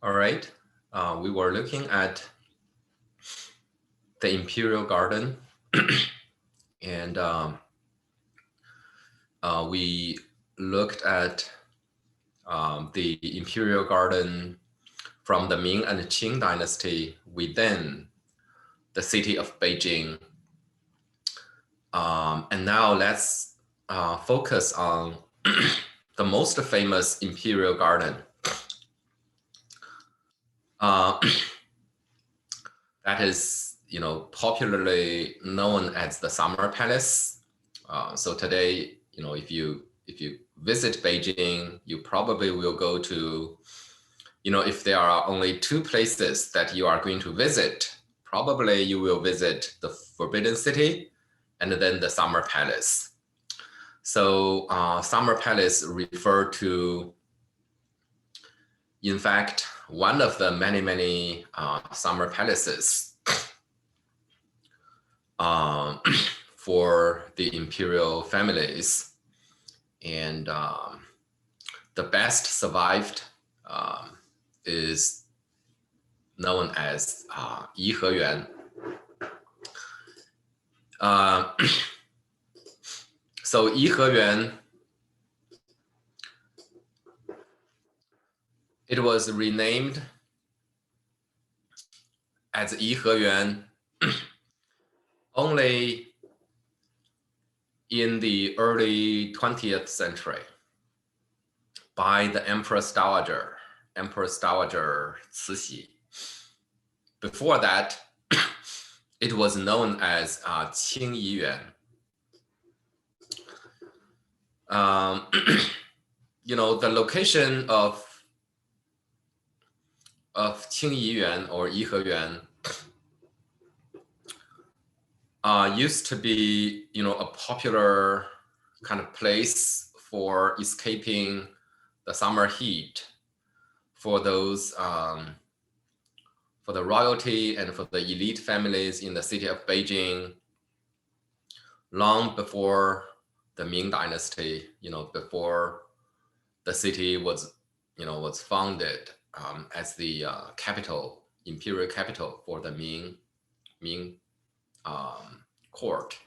All right, we were looking at the Imperial Garden and we looked at the Imperial Garden from the Ming and Qing dynasty within the city of Beijing. And now let's focus on the most famous Imperial Garden. That is, popularly known as the Summer Palace. So today, if you visit Beijing, you probably will go to, if there are only two places that you are going to visit, probably you will visit the Forbidden City and then the Summer Palace. So Summer Palace refer to, in fact, one of the many summer palaces for the imperial families. And the best survived is known as Yiheyuan. So Yiheyuan, it was renamed as Yiheyuan only in the early 20th century by the Empress Dowager Cixi. Before that, it was known as Qingyuan. The location of Qingyuan or Yiheyuan used to be, a popular kind of place for escaping the summer heat for those, for the royalty and for the elite families in the city of Beijing, long before the Ming Dynasty, before the city was, was founded as the capital, imperial capital for the Ming court.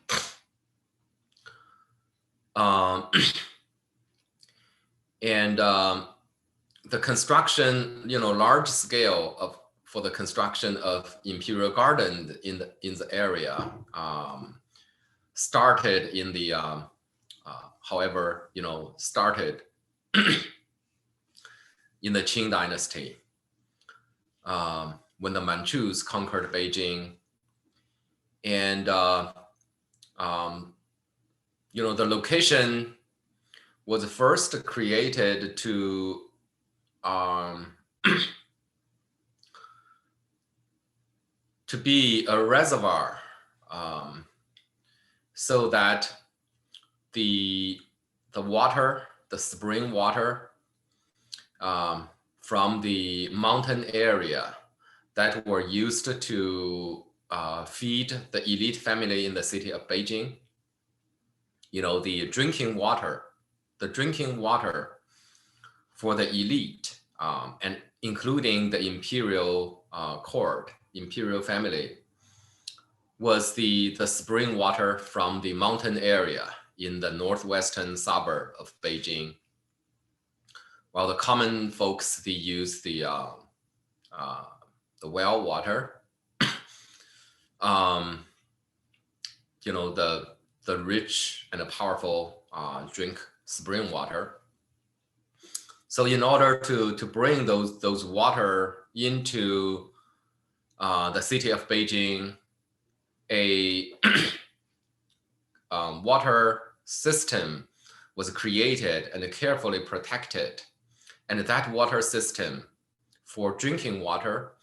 And the construction, large scale for the construction of Imperial Garden in the area started in the, started in the Qing Dynasty when the Manchus conquered Beijing. And the location was first created to to be a reservoir, so that the water, the spring water from the mountain area that were used to feed the elite family in the city of Beijing, the drinking water for the elite, and including the imperial court, imperial family, was the spring water from the mountain area in the northwestern suburb of Beijing. While the common folks, they use the well water, the rich and the powerful drink spring water. So in order to bring those water into the city of Beijing, a water system was created and carefully protected. And that water system for drinking water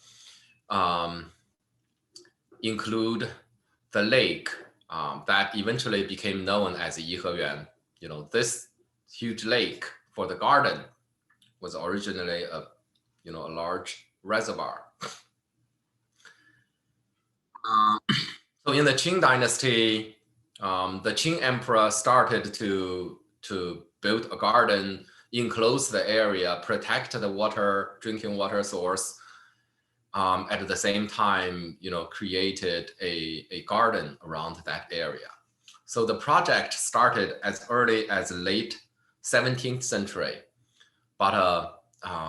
include the lake that eventually became known as Yiheyuan. This huge lake for the garden was originally a large reservoir. So in the Qing Dynasty, the Qing emperor started to build a garden enclose the area, protect the water, drinking water source. At the same time, created a garden around that area. So the project started as early as late 17th century, but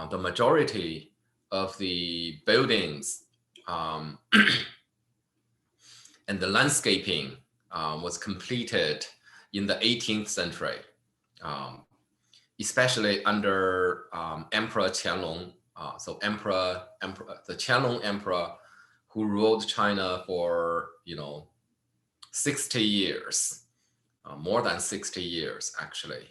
the majority of the buildings and the landscaping was completed in the 18th century, especially under Emperor Qianlong. So the Qianlong Emperor, who ruled China for 60 years, more than 60 years actually.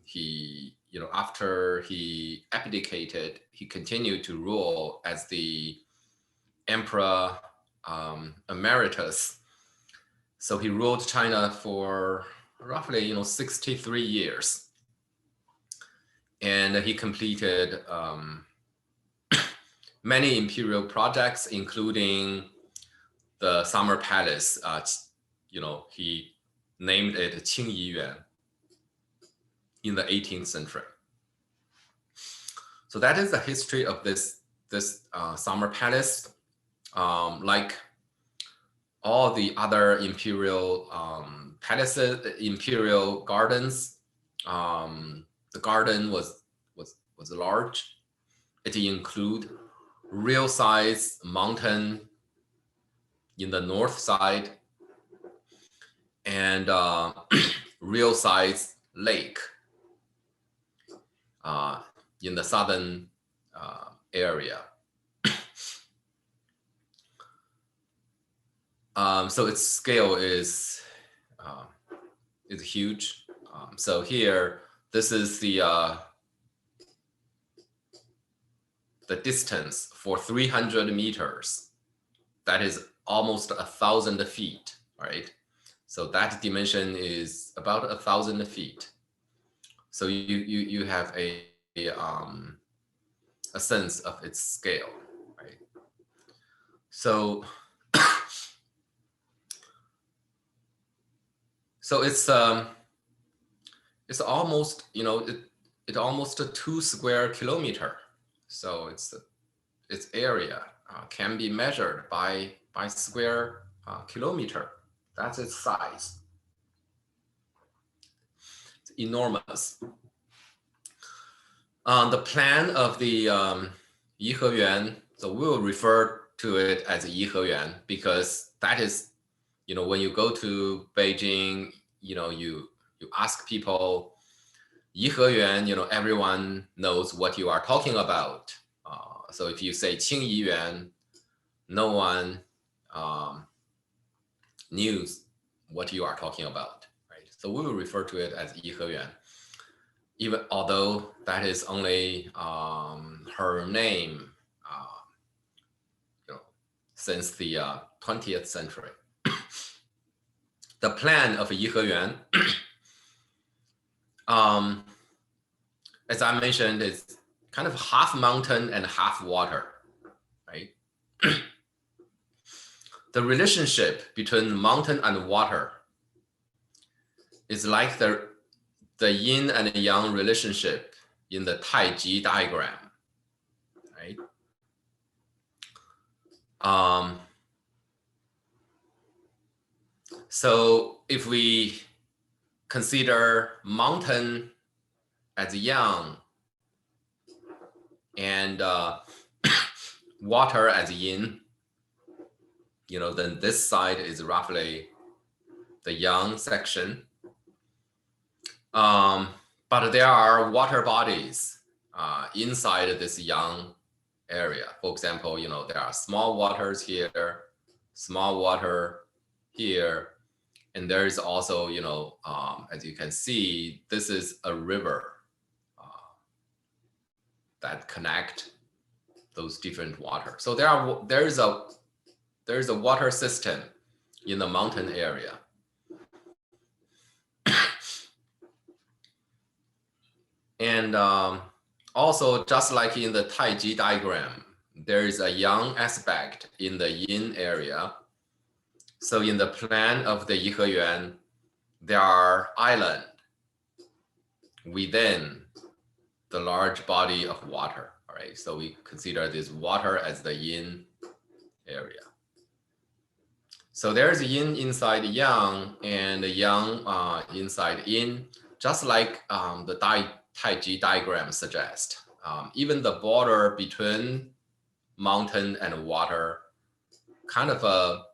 He, after he abdicated, he continued to rule as the Emperor Emeritus. So he ruled China for roughly 63 years, and he completed many imperial projects, including the Summer Palace. He named it Qingyi Yuan in the 18th century. So that is the history of this Summer Palace. Like all the other imperial palaces, imperial gardens, the garden was large. It include real size mountain in the north side and real size lake in the southern area. So its scale is huge. So here, this is the distance for 300 meters. That is almost 1,000 feet, right? So that dimension is about 1,000 feet. So you have a sense of its scale, right? So so it's almost it almost a 2 square kilometer. So its area can be measured by square kilometer. That's its size. It's enormous. The plan of the Yiheyuan, so we'll refer to it as Yiheyuan because that is, when you go to Beijing, you ask people Yiheyuan, everyone knows what you are talking about. So if you say Qingyi Yuan, no one knew what you are talking about, right? So we will refer to it as Yiheyuan, even although that is only her name, since the 20th century. The plan of Yiheyuan, as I mentioned, is kind of half mountain and half water, right? The relationship between mountain and water is like the yin and yang relationship in the Taiji diagram, right? So if we consider mountain as yang and water as yin, then this side is roughly the yang section. But there are water bodies inside this yang area. For example, there are small waters here, small water here, and there is also, as you can see, this is a river that connect those different water. So there is a water system in the mountain area. And also, just like in the Taiji diagram, there is a yang aspect in the yin area. So in the plan of the Yiheyuan, there are islands within the large body of water. All right, so we consider this water as the yin area. So there's yin inside yang and yang inside yin, just like the Taiji diagram suggests. Even the border between mountain and water kind of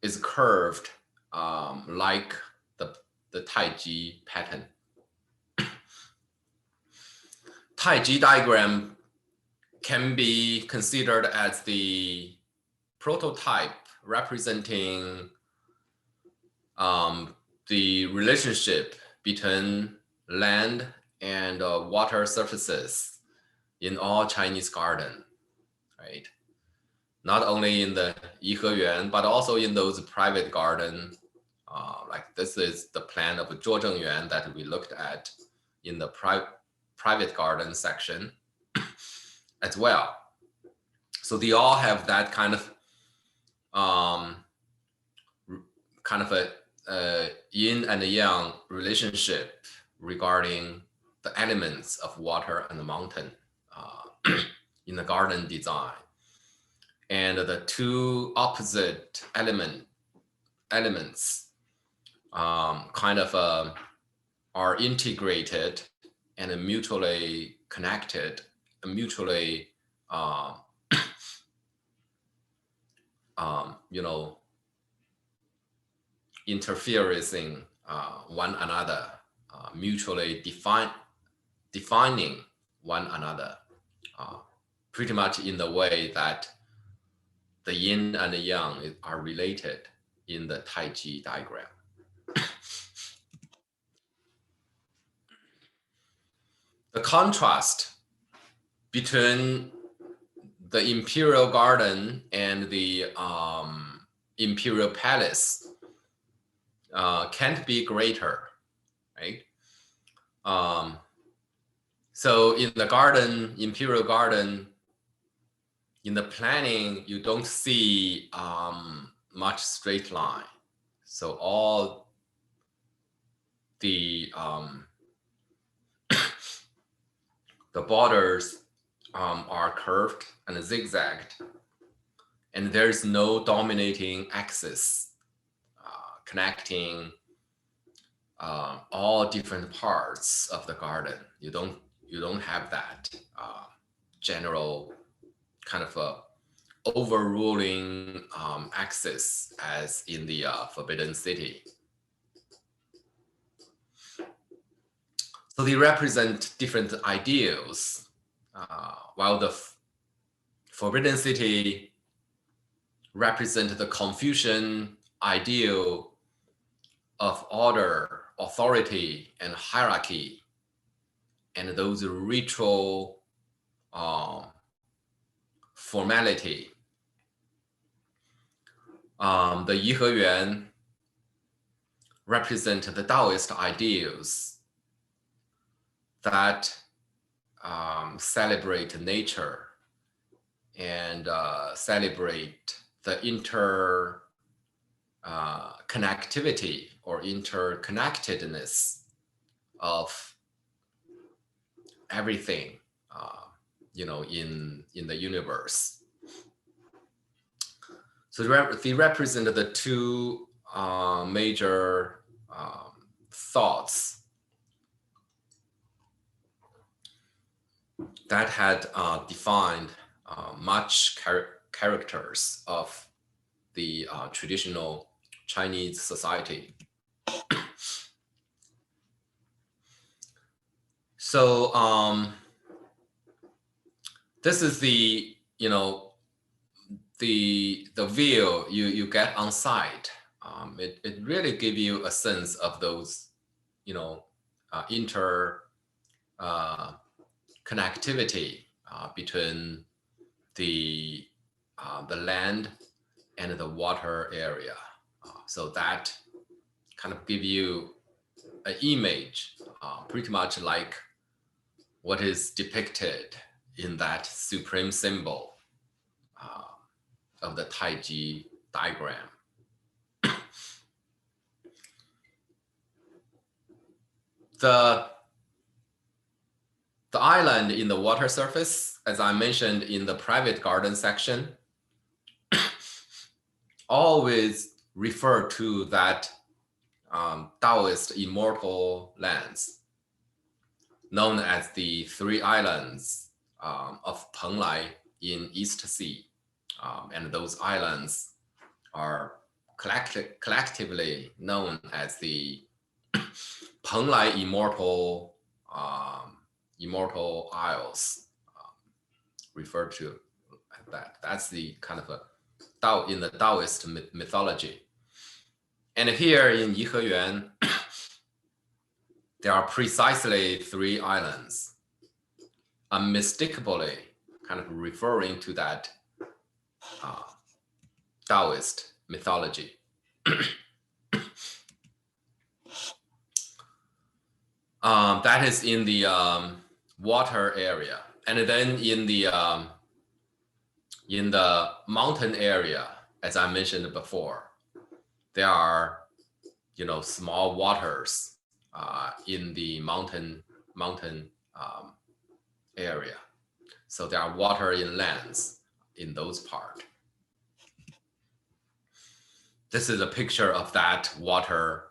is curved like the Taiji pattern. Taiji diagram can be considered as the prototype representing the relationship between land and water surfaces in all Chinese garden, right? Not only in the Yiheyuan, but also in those private garden. Like this is the plan of Zhuozhengyuan that we looked at in the private garden section as well. So they all have that kind of a yin and yang relationship regarding the elements of water and the mountain in the garden design. And the two opposite elements are integrated and mutually connected, mutually interfering one another, mutually defining one another, pretty much in the way that the yin and the yang are related in the Taiji diagram. The contrast between the Imperial Garden and the Imperial Palace can't be greater, right? So in the garden, Imperial Garden, in the planning, you don't see much straight line. So all the the borders are curved and zigzagged, and there's no dominating axis connecting all different parts of the garden. You don't have that general kind of a overruling axis as in the Forbidden City. So they represent different ideals, while the Forbidden City represent the Confucian ideal of order, authority, and hierarchy, and those ritual formality. The Yiheyuan represent the Taoist ideals that celebrate nature and celebrate the connectivity or interconnectedness of everything, in the universe. So they represent the two major thoughts that had defined much characters of the traditional Chinese society. So this is the the view you get on site. It really gives you a sense of those connectivity between the land and the water area. So that kind of give you an image, pretty much like what is depicted in that supreme symbol of the Taiji diagram. The island in the water surface, as I mentioned in the private garden section, always refer to that Taoist immortal lands, known as the three islands of Penglai in East Sea. And those islands are collectively known as the Penglai Immortal Isles, referred to that. That's the kind of a Tao in the Taoist mythology. And here in Yiheyuan, there are precisely three islands, unmistakably kind of referring to that Taoist mythology. That is in the water area, and then in the mountain area, as I mentioned before, there are small waters in the mountain area. So there are water inlands in those parts. This is a picture of that water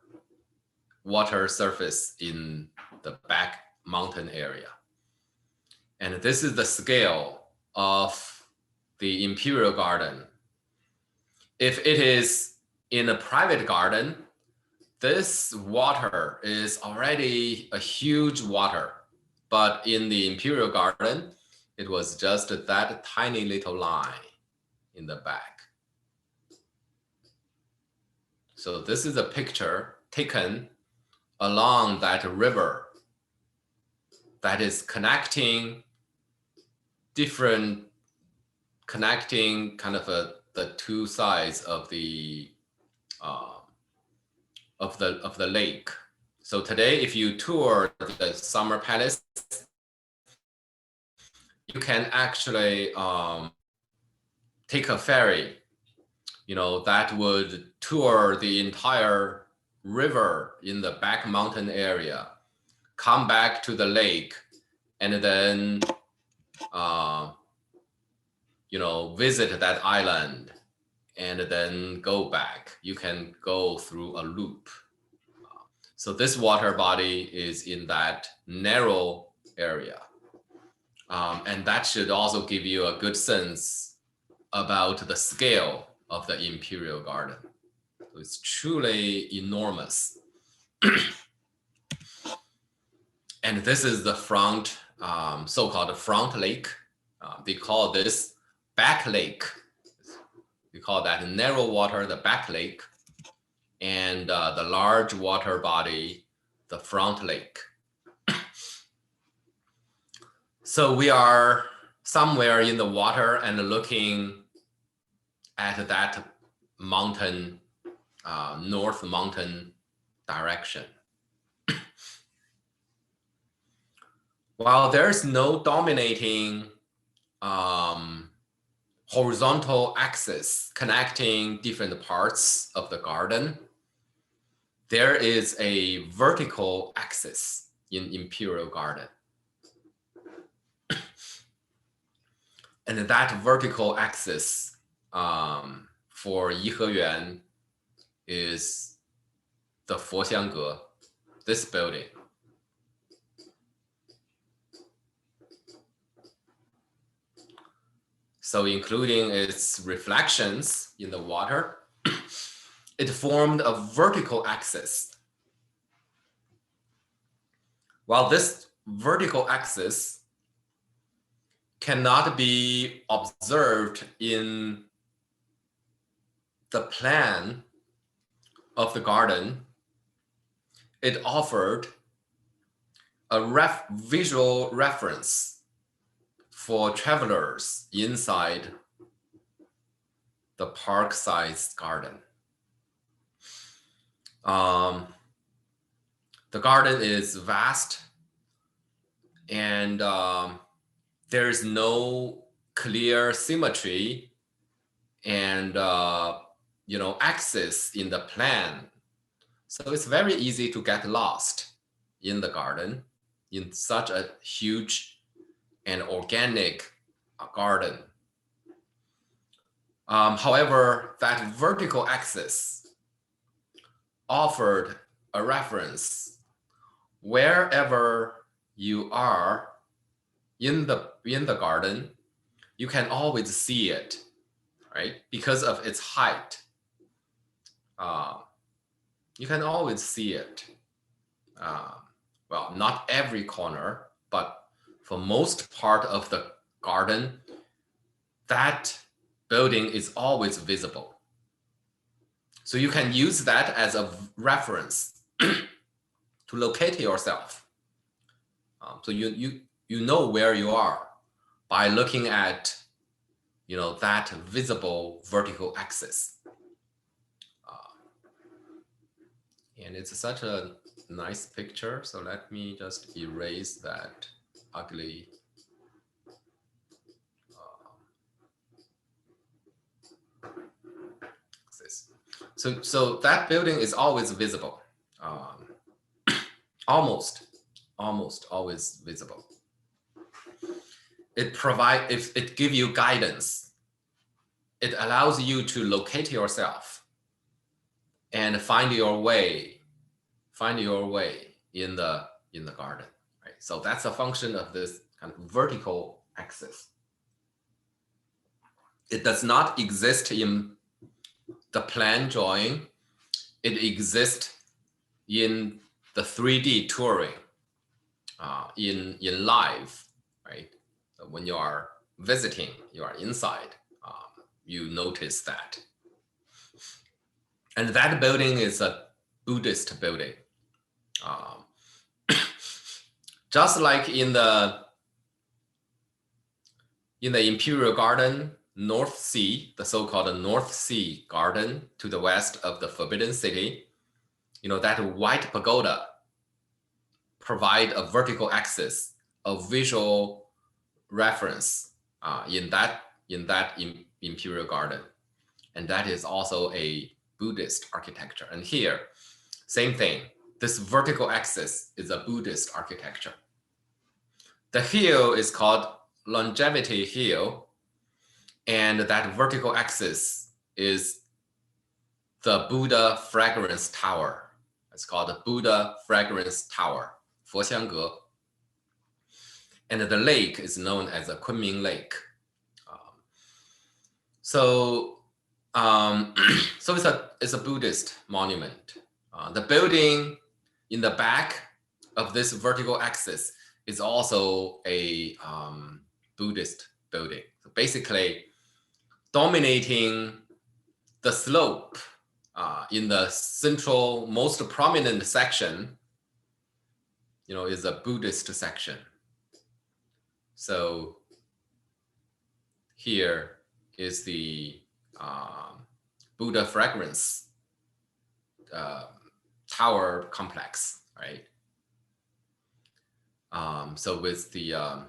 surface in the back mountain area. And this is the scale of the Imperial Garden. If it is in a private garden, this water is already a huge water. But in the Imperial Garden, it was just that tiny little line in the back. So this is a picture taken along that river that is connecting the two sides of the lake. So today, if you tour the Summer Palace, you can actually take a ferry, that would tour the entire river in the back mountain area, come back to the lake, and then visit that island, and then go back. You can go through a loop. So this water body is in that narrow area. And that should also give you a good sense about the scale of the Imperial Garden. So it's truly enormous. And this is the front, so-called front lake. They call this back lake. We call that narrow water, the back lake, and the large water body, the front lake. So we are somewhere in the water and looking at that mountain, north mountain direction. While there's no dominating horizontal axis connecting different parts of the garden, there is a vertical axis in Imperial Garden. And that vertical axis for Yiheyuan is the Foxiangge, this building. So including its reflections in the water, it formed a vertical axis. While this vertical axis cannot be observed in the plan of the garden, it offered a visual reference for travelers inside the park-sized garden. The garden is vast, and there is no clear symmetry and axis in the plan. So it's very easy to get lost in the garden in such a huge and organic garden. However, that vertical axis offered a reference wherever you are in the garden, you can always see it, right? Because of its height. You can always see it. Well, not every corner, but for most part of the garden, that building is always visible. So you can use that as a reference to locate yourself. So you know where you are by looking at, that visible vertical axis. And it's such a nice picture. So let me just erase that ugly. So that building is always visible. Almost always visible. It gives you guidance. It allows you to locate yourself and find your way in the garden, right? So that's a function of this kind of vertical axis. It does not exist in the plan drawing. It exists in the 3D touring, in live, right? So when you are visiting, you are inside, you notice that. And that building is a Buddhist building. Just like in the Imperial Garden, North Sea, the so-called North Sea Garden to the west of the Forbidden City, that white pagoda provide a vertical axis, a visual reference in that Imperial Garden. And that is also a Buddhist architecture. And here, same thing. This vertical axis is a Buddhist architecture. The hill is called Longevity Hill, and that vertical axis is the Buddha Fragrance Tower. It's called the Buddha Fragrance Tower, 佛香阁. And the lake is known as the Kunming Lake. So it's a Buddhist monument. The building in the back of this vertical axis is also a Buddhist building. So basically, dominating the slope in the central, most prominent section, is a Buddhist section. So here is the Buddha Fragrance Tower complex, right? So with the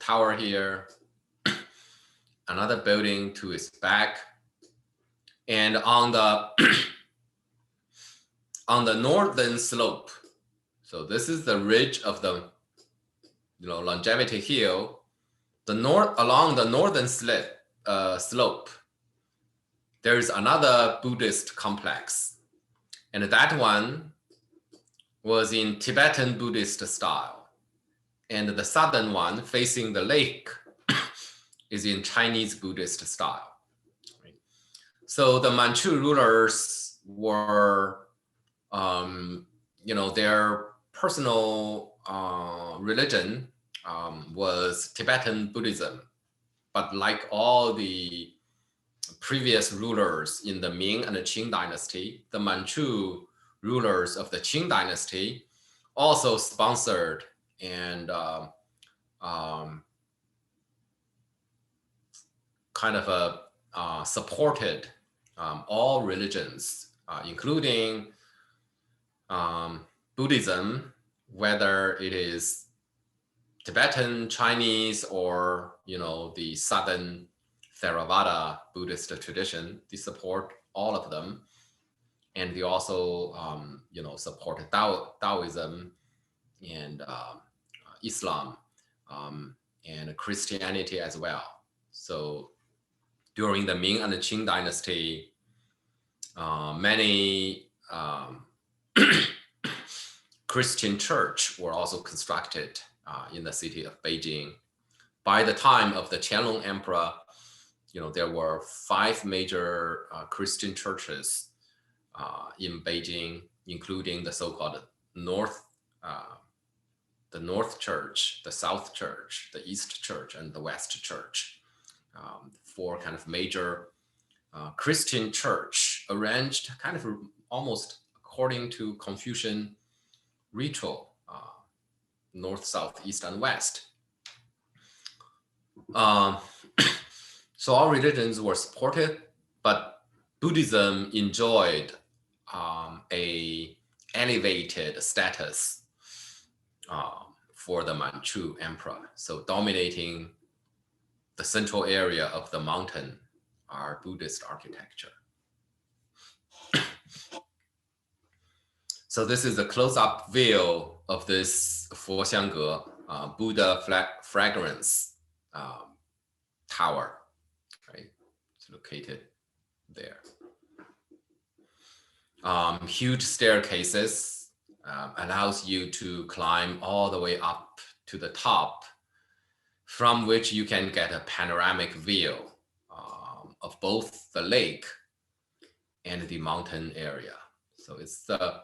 tower here, another building to its back, and on the northern slope. So this is the ridge of the Longevity Hill. Along the northern slope, there is another Buddhist complex, and that one was in Tibetan Buddhist style, and the southern one facing the lake is in Chinese Buddhist style. Right? So the Manchu rulers were, their personal religion was Tibetan Buddhism, but like all the previous rulers in the Ming and the Qing dynasty, the Manchu rulers of the Qing dynasty also sponsored and supported all religions, including Buddhism, whether it is Tibetan, Chinese, or the southern Theravada Buddhist tradition. They support all of them, and they also support Taoism and Islam, and Christianity as well. So during the Ming and the Qing dynasty, many Christian church were also constructed in the city of Beijing. By the time of the Qianlong Emperor, there were 5 major Christian churches in Beijing, including the so-called North Church, the South Church, the East Church, and the West Church. 4 kind of major Christian church arranged kind of almost according to Confucian ritual, North, South, East, and West. So all religions were supported, but Buddhism enjoyed a elevated status for the Manchu emperor. So dominating the central area of the mountain are Buddhist architecture. So this is a close-up view of this Foxiangge Buddha fragrance tower, right? It's located there. Huge staircases allows you to climb all the way up to the top, from which you can get a panoramic view of both the lake and the mountain area. So it's the,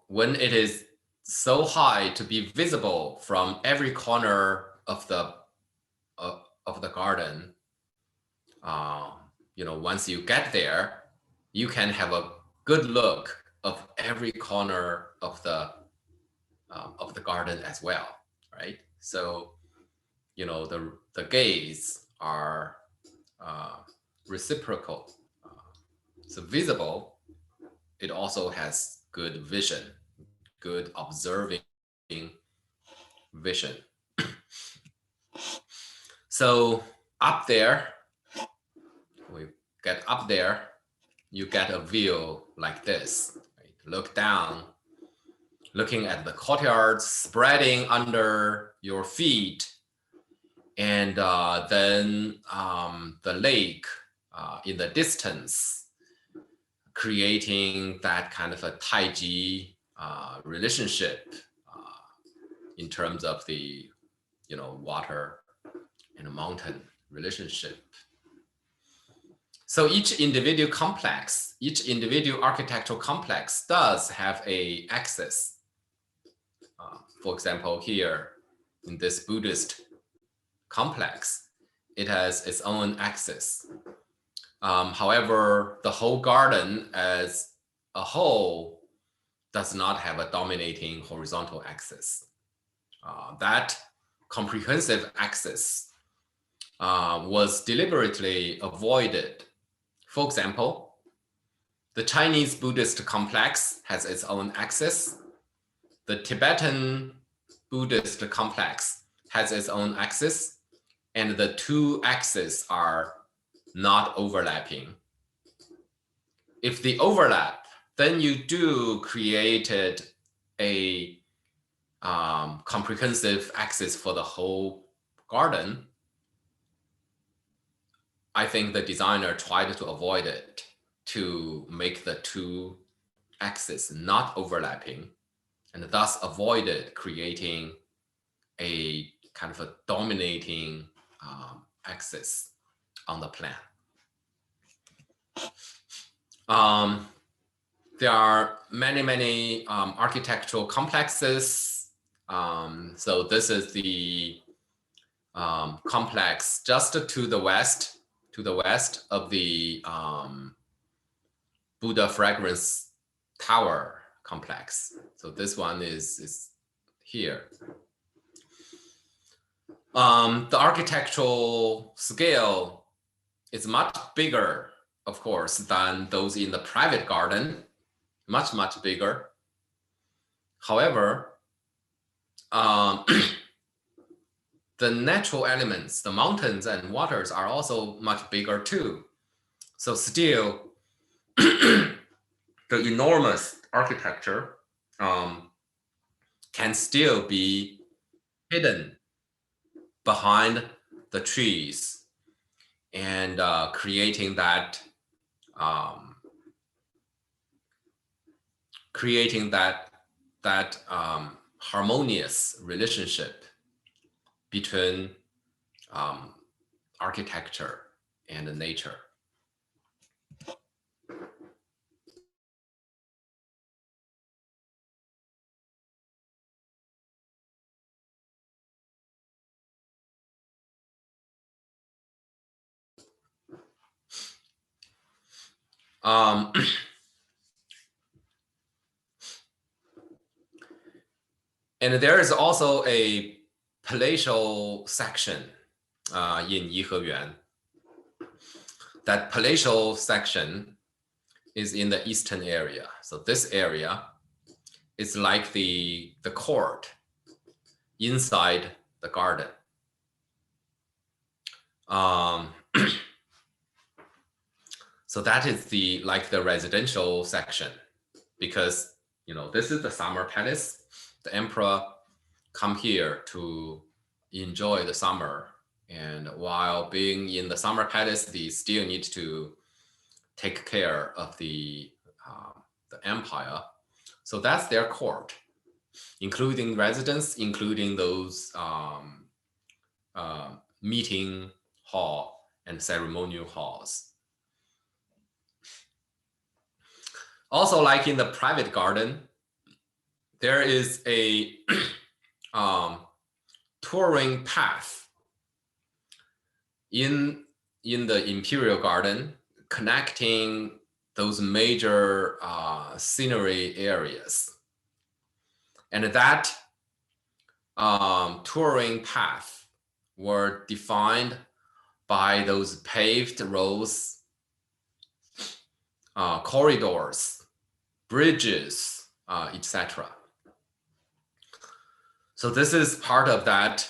when it is so high to be visible from every corner of the garden, once you get there, you can have a good look of every corner of the garden as well, right? So, the gaze are reciprocal. So visible, it also has good vision, good observing vision. So up there, we get up there, you get a view like this. Right? Look down, looking at the courtyards spreading under your feet, and then the lake in the distance, creating that kind of a Taiji relationship in terms of the water and mountain relationship. So each individual architectural complex does have a axis. For example, here in this Buddhist complex, it has its own axis. However, the whole garden as a whole does not have a dominating horizontal axis. That comprehensive axis was deliberately avoided. For example, the Chinese Buddhist complex has its own axis. The Tibetan Buddhist complex has its own axis, and the 2 axes are not overlapping. If they overlap, then you do created a comprehensive axis for the whole garden. I think the designer tried to avoid it, to make the 2 axes not overlapping, and thus avoided creating a kind of a dominating axis on the plan. There are many architectural complexes. So this is the complex just to the west of the Buddha fragrance tower complex. So this one is here. The architectural scale is much bigger, of course, than those in the private garden, much bigger. However, the natural elements, the mountains and waters, are also much bigger too. So still, the enormous architecture can still be hidden behind the trees and creating that harmonious relationship between architecture and nature. And there is also a palatial section in Yiheyuan. That palatial section is in the eastern area. So this area is like the court inside the garden. So that is the residential section, because this is the summer palace. The emperor come here to enjoy the summer, and while being in the summer palace, they still need to take care of the empire. So that's their court, including residence, including those meeting hall and ceremonial halls. Also, like in the private garden, there is a touring path in the Imperial Garden connecting those major scenery areas. And that touring path were defined by those paved roads, corridors, bridges, etc. So this is part of that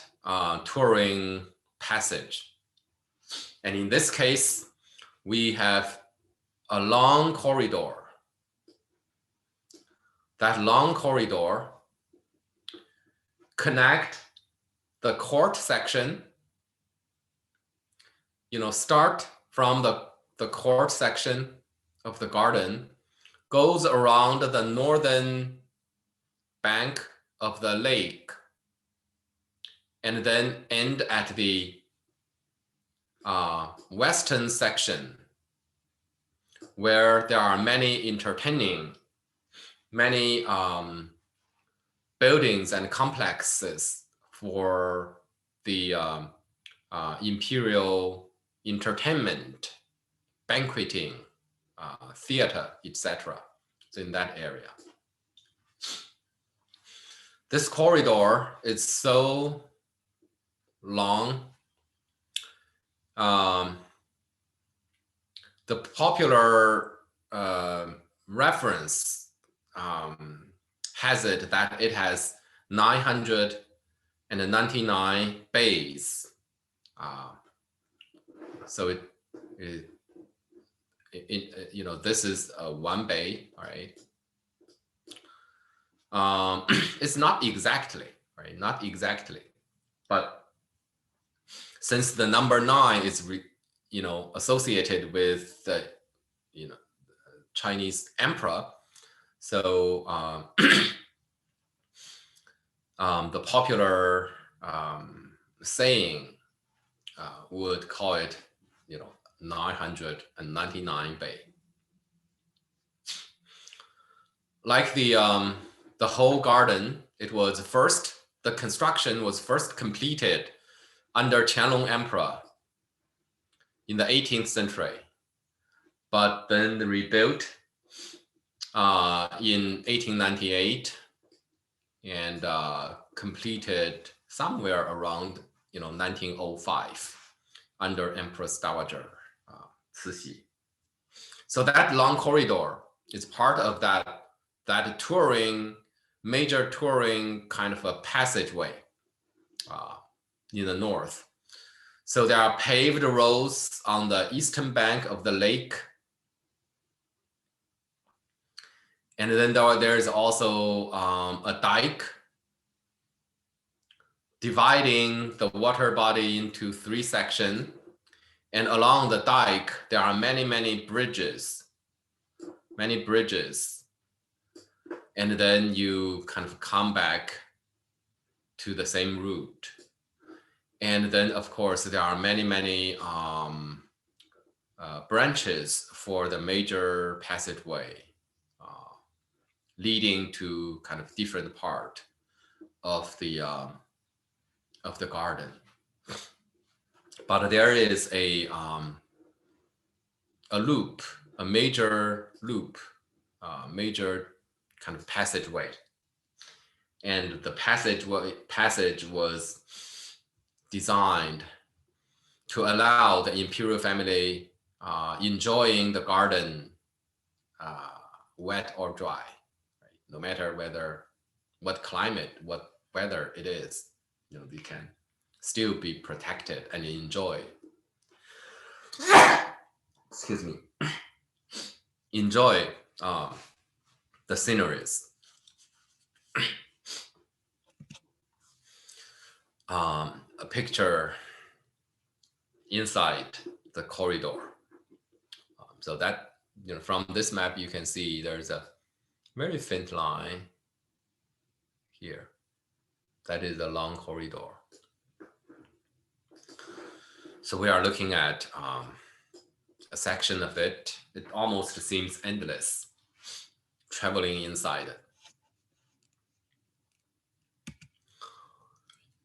touring passage. And in this case, we have a long corridor. That long corridor connect the court section, start from the court section of the garden, goes around the northern bank of the lake, and then end at the western section, where there are many buildings and complexes for the imperial entertainment, banqueting, theater, etc. So in that area. This corridor is so long. The popular reference has it that it has 999 bays. So this is one bay, right? It's not exactly, right? Not exactly, but since the number 9 is associated with the Chinese emperor, so the popular saying would call it 999 bay. Like the whole garden, the construction was first completed under Qianlong Emperor in the 18th century, but then rebuilt in 1898 and completed somewhere around 1905 under Empress Dowager Cixi. So that long corridor is part of that major touring kind of a passageway in the north. So there are paved roads on the eastern bank of the lake. And then there is also a dike dividing the water body into 3 sections. And along the dike, there are many bridges. And then you kind of come back to the same route. And then, of course, there are many branches for the major passageway leading to kind of different part of the garden. But there is a loop, a major loop, major kind of passageway. And the passage was designed to allow the imperial family enjoying the garden wet or dry, right? No matter what climate, what weather it is, they can still be protected and enjoy. Excuse me. Enjoy the sceneries. A picture inside the corridor. So that, from this map, you can see there's a very faint line here. That is a long corridor. So we are looking at a section of it. It almost seems endless, traveling inside it.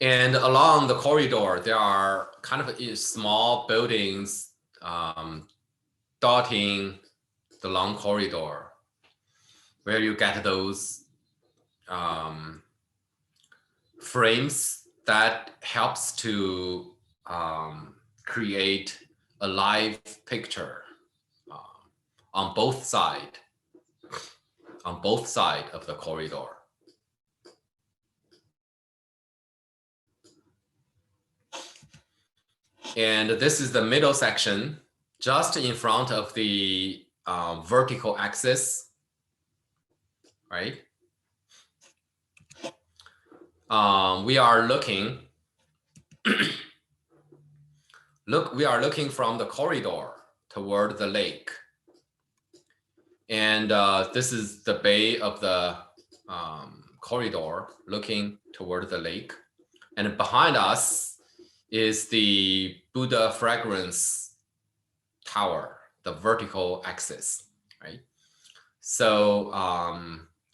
And along the corridor, there are kind of small buildings dotting the long corridor, where you get those frames that helps to create a live picture on both sides of the corridor. And this is the middle section, just in front of the vertical axis, right? We are looking, we are looking from the corridor toward the lake. And this is the bay of the corridor looking toward the lake. And behind us is the Buddha fragrance tower, the vertical axis, right? So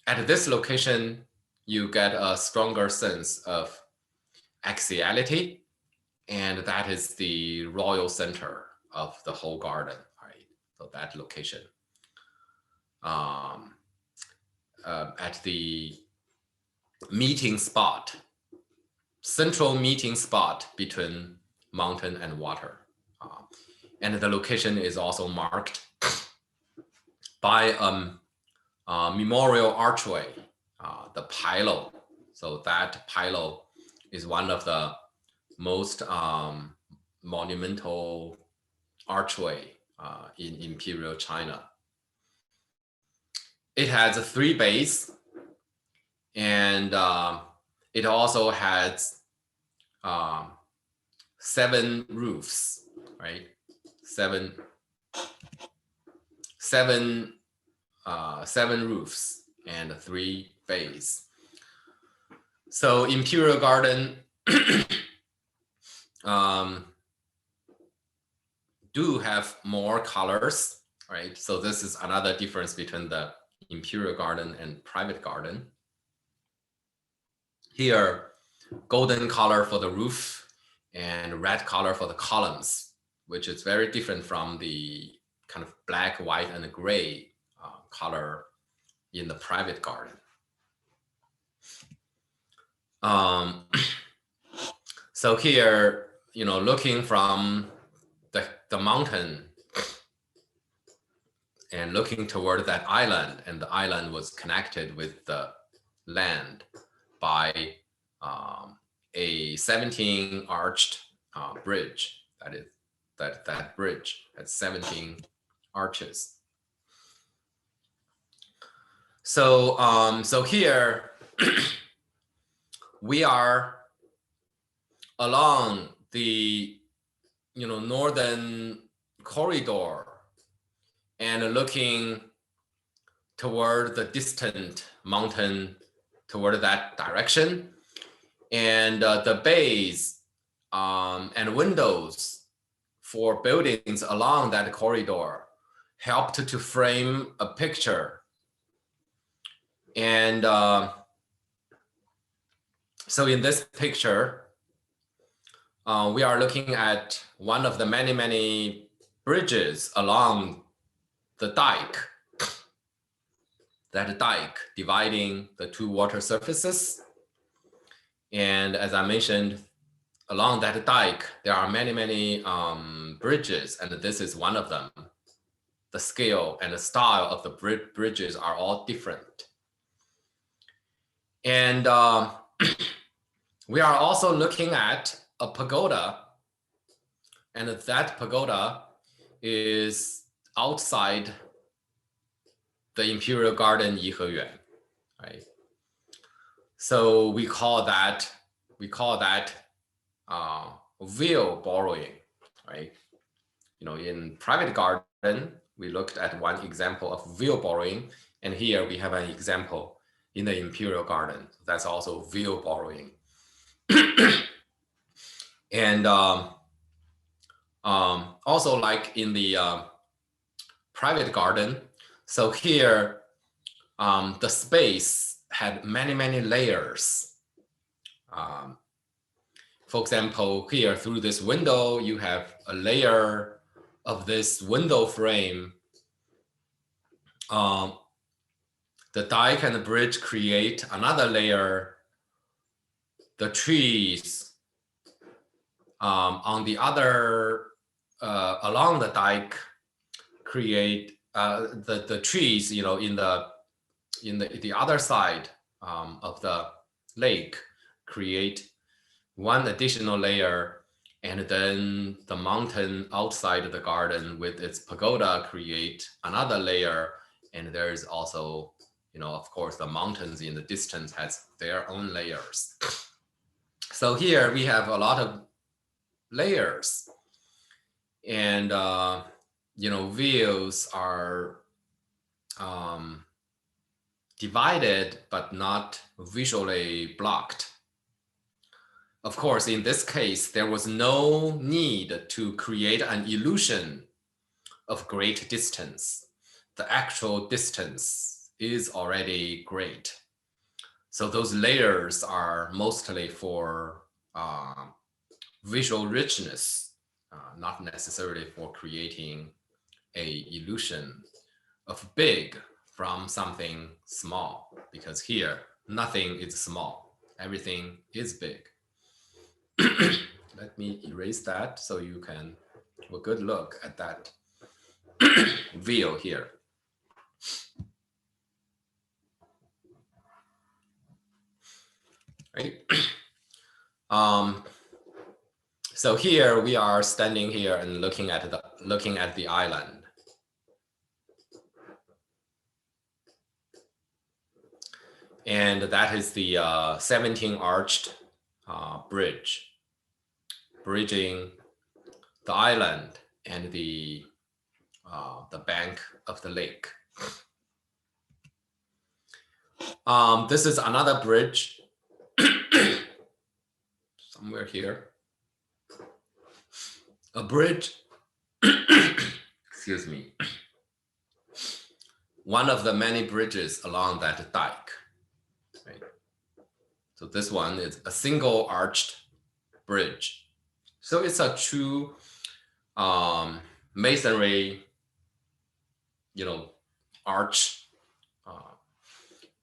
at this location, you get a stronger sense of axiality, and that is the royal center of the whole garden, right? So that location. At the meeting spot, central meeting spot between mountain and water. And the location is also marked by a memorial archway, the Pilo. So that Pilo is one of the most monumental archway in Imperial China. It has 3 bays, and it also has 7 roofs, right? Seven roofs and 3 bays. So Imperial Garden do have more colors, right? So this is another difference between the Imperial Garden and private garden. Here, golden color for the roof and red color for the columns, which is very different from the kind of black, white, and gray color in the private garden. So here, looking from the mountain and looking toward that island, and the island was connected with the land by a 17 arched bridge. That is, that bridge has 17 arches. So so here we are along the northern corridor and looking toward the distant mountain toward that direction. And the bays and windows for buildings along that corridor helped to frame a picture. And so in this picture, we are looking at one of the many, many bridges along the dike. That dike dividing the two water surfaces. And as I mentioned, along that dike, there are many, many bridges, and this is one of them. The scale and the style of the bridges are all different. And we are also looking at a pagoda, and that pagoda is outside the Imperial Garden Yiheyuan, right? So we call that view borrowing, right? In private garden, we looked at one example of view borrowing, and here we have an example in the Imperial Garden. That's also view borrowing. And also like in the private garden, so here the space had many, many layers. For example, here through this window, you have a layer of this window frame. The dike and the bridge create another layer. The trees on the other, along the dike create the trees, in the other side of the lake create one additional layer, and then the mountain outside the garden with its pagoda create another layer, and there is also, of course, the mountains in the distance has their own layers. So here we have a lot of layers, and views are divided but not visually blocked. Of course, in this case, there was no need to create an illusion of great distance. The actual distance is already great. So those layers are mostly for visual richness, not necessarily for creating an illusion of big from something small, because here nothing is small, everything is big. Let me erase that so you can have a good look at that view here. Right. So here we are standing here and looking at the island. And that is the 17 arched bridge, bridging the island and the bank of the lake. This is another bridge somewhere here. A bridge, excuse me, one of the many bridges along that dike. Right? So this one is a single arched bridge. So it's a true masonry, arch,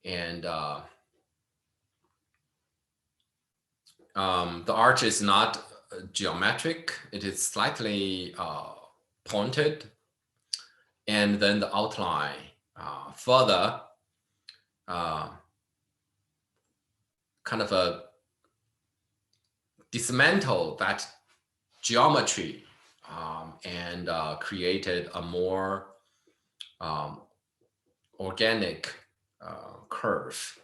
and the arch is not geometric. It is slightly pointed, and then the outline further kind of dismantle that geometry and created a more organic curve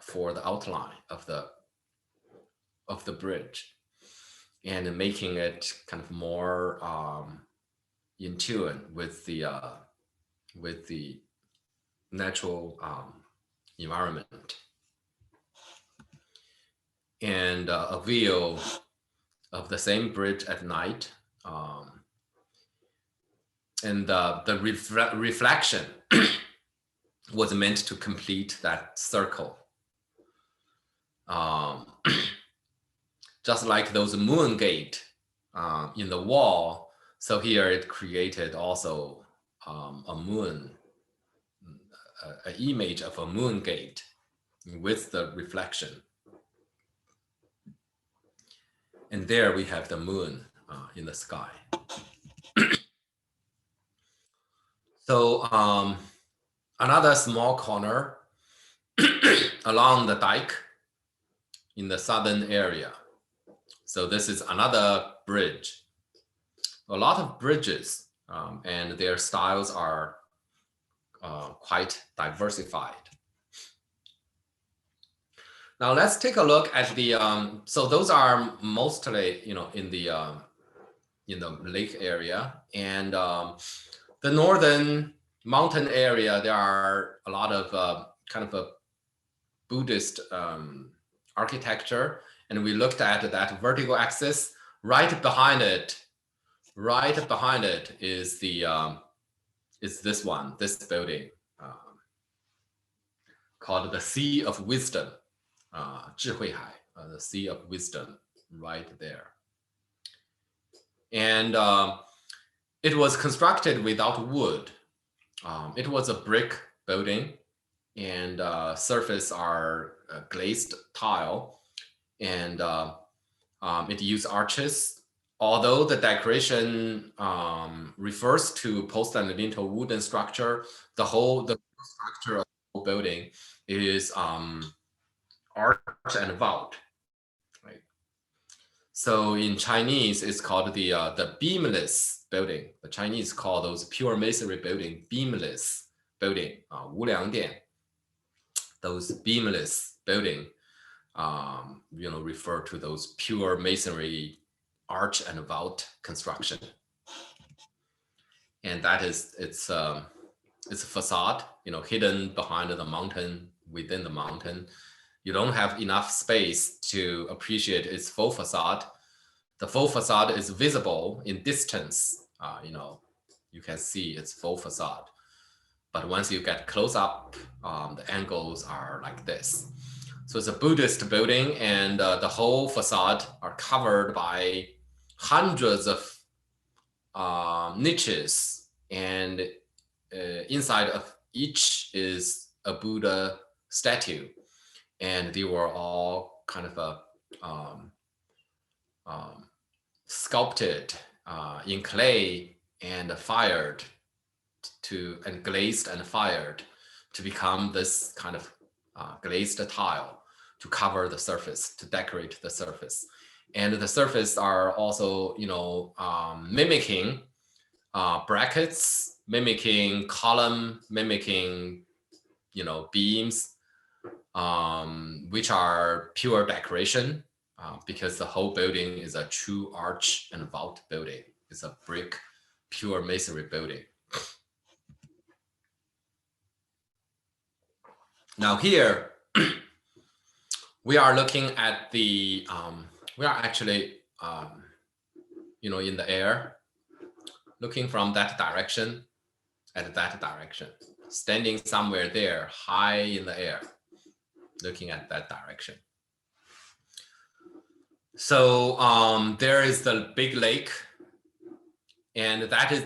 for the outline of the bridge. and making it kind of more in tune with the natural environment. And a view of the same bridge at night, and the reflection was meant to complete that circle. Just like those moon gate in the wall, so here it created also a moon, an image of a moon gate with the reflection. And there we have the moon in the sky. So another small corner along the dike in the southern area. So this is another bridge. A lot of bridges and their styles are quite diversified. Now let's take a look at the, so those are mostly, in the lake area, and the northern mountain area, there are a lot of kind of a Buddhist architecture, and we looked at that vertical axis. Right behind it is the is this one, this building called the Sea of Wisdom. 智慧海, the Sea of Wisdom, right there. And it was constructed without wood. It was a brick building, and surface are glazed tile, and it used arches. Although the decoration refers to post and lintel wooden structure, the structure of the whole building is arch and vault, right? So in Chinese, it's called the beamless building. The Chinese call those pure masonry building beamless building, 无梁殿. Those beamless building, refer to those pure masonry arch and vault construction. And that is it's a facade, hidden behind the mountain, within the mountain. You don't have enough space to appreciate its full facade. The full facade is visible in distance. You can see its full facade. But once you get close up, the angles are like this. So it's a Buddhist building, and the whole facade are covered by hundreds of niches, and inside of each is a Buddha statue. And they were all kind of sculpted in clay and fired and glazed and fired to become this kind of glazed tile to cover the surface, to decorate the surface. And the surface are also, mimicking brackets, mimicking column, mimicking, beams, which are pure decoration, because the whole building is a true arch and vault building. It's a brick, pure masonry building. Now here, we are looking at the, we are actually, in the air, looking from that direction at that direction, standing somewhere there, high in the air, looking at that direction. So there is the big lake, and that is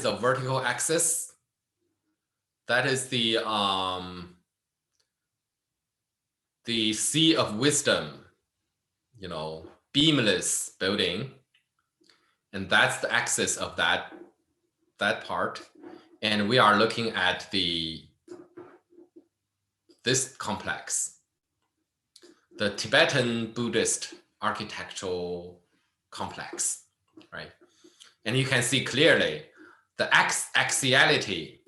the vertical axis. That is the Sea of Wisdom, beamless building, and that's the axis of that part. And we are looking at this complex, the Tibetan Buddhist architectural complex, right? And you can see clearly the axiality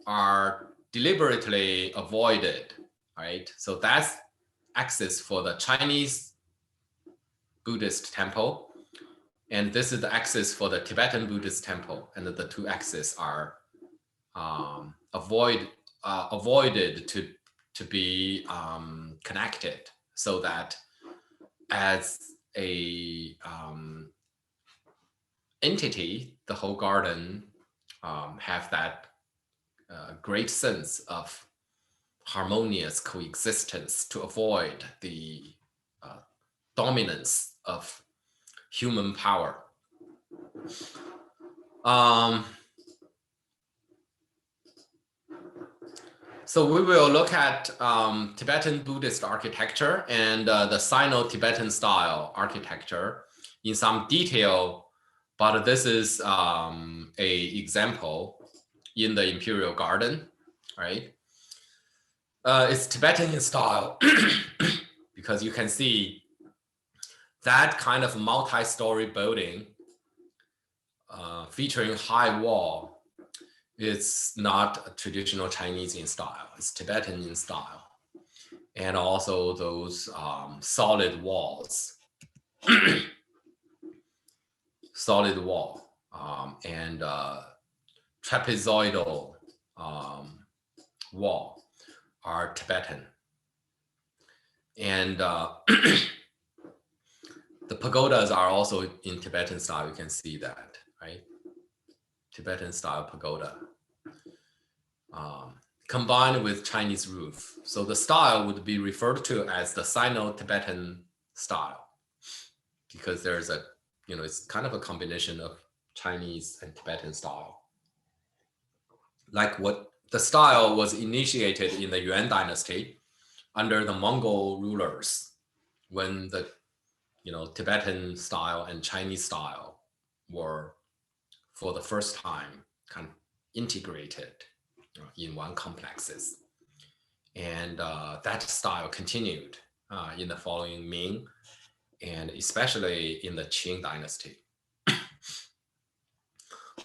are deliberately avoided, right? So that's axis for the Chinese Buddhist temple, and this is the axis for the Tibetan Buddhist temple, and the two axes are avoided to be connected, so that as a entity, the whole garden have that great sense of harmonious coexistence to avoid the dominance of human power. So we will look at Tibetan Buddhist architecture and the Sino-Tibetan style architecture in some detail, but this is a example in the Imperial Garden, right? It's Tibetan in style because you can see that kind of multi-story building featuring high wall. It's not a traditional Chinese in style, it's Tibetan in style. And also those solid walls, solid wall, and trapezoidal wall are Tibetan. And the pagodas are also in Tibetan style, you can see that, right? Tibetan style pagoda, combined with Chinese roof. So the style would be referred to as the Sino-Tibetan style, because there's a, it's kind of a combination of Chinese and Tibetan style. Like what the style was initiated in the Yuan dynasty under the Mongol rulers, when the Tibetan style and Chinese style were for the first time kind of integrated in one complexes. And that style continued in the following Ming, and especially in the Qing dynasty.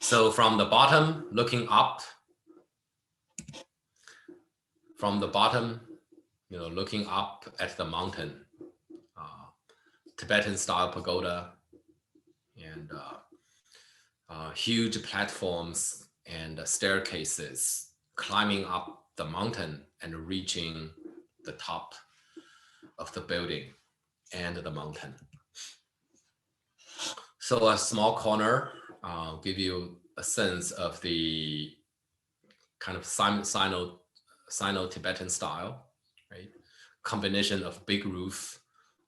So from the bottom, looking up, from the bottom, looking up at the mountain, Tibetan style pagoda, and huge platforms and staircases climbing up the mountain and reaching the top of the building and the mountain. So a small corner give you a sense of the kind of Sino-Tibetan style, right? Combination of big roof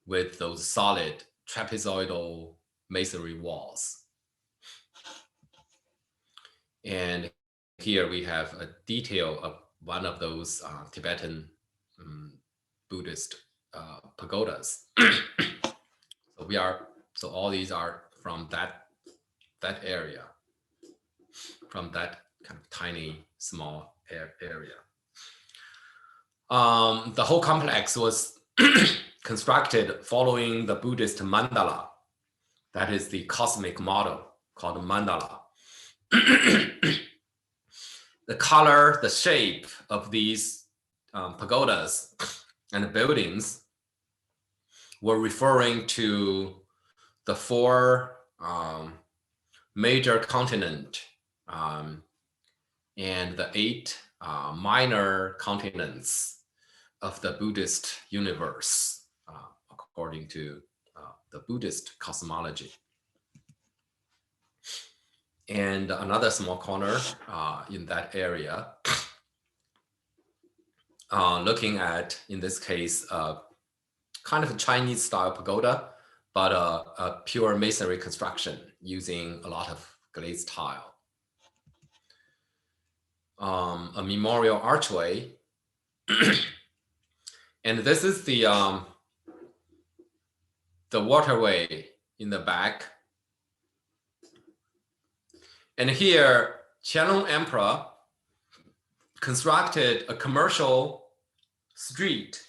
with those solid trapezoidal masonry walls. And here we have a detail of one of those Tibetan Buddhist pagodas. So all these are from that area, from that kind of tiny, small area. The whole complex was constructed following the Buddhist mandala. That is the cosmic model called mandala. The color, the shape of these pagodas and buildings were referring to the four major continents and the 8 minor continents of the Buddhist universe, according to the Buddhist cosmology. And another small corner in that area, looking at, in this case, kind of a Chinese style pagoda, but a pure masonry construction using a lot of glazed tile. A memorial archway. And this is the waterway in the back. And here, Qianlong Emperor constructed a commercial street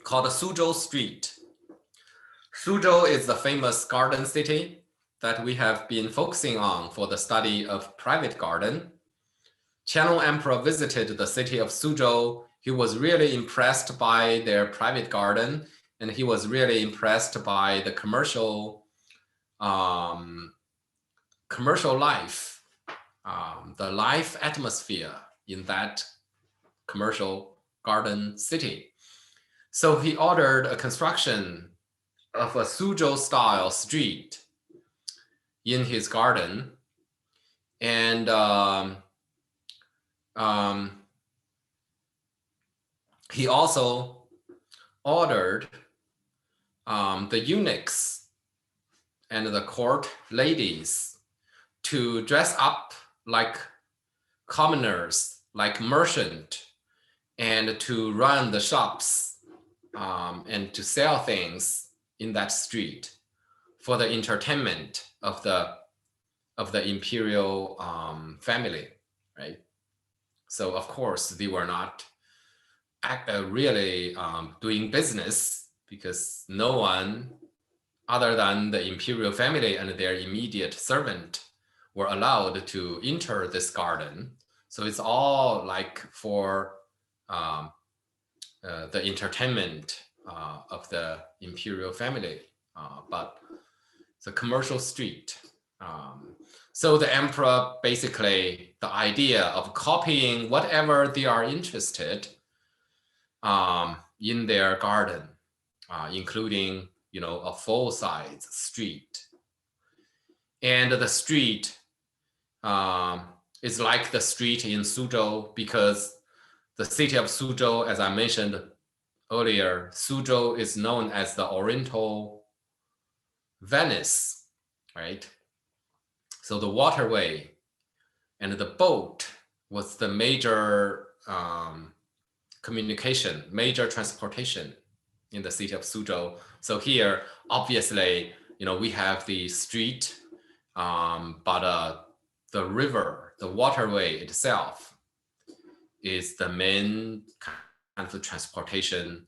called Suzhou Street. Suzhou is the famous garden city that we have been focusing on for the study of private garden. Qianlong Emperor visited the city of Suzhou he was really impressed by their private garden, and he was really impressed by the commercial life, the life atmosphere in that commercial garden city. So he ordered a construction of a Suzhou style street in his garden, and he also ordered the eunuchs and the court ladies to dress up like commoners, like merchant, and to run the shops and to sell things in that street for the entertainment of the imperial family, right? So of course they were not really doing business, because no one other than the imperial family and their immediate servant were allowed to enter this garden. So it's all like for the entertainment of the imperial family, but it's a commercial street. So the emperor, basically the idea of copying whatever they are interested in their garden, including, you know, a full-size street. And the street is like the street in Suzhou, because the city of Suzhou, as I mentioned earlier, Suzhou is known as the Oriental Venice, right? So the waterway and the boat was the major communication, major transportation in the city of Suzhou. So here, obviously, you know, we have the street, but the river, the waterway itself is the main kind of transportation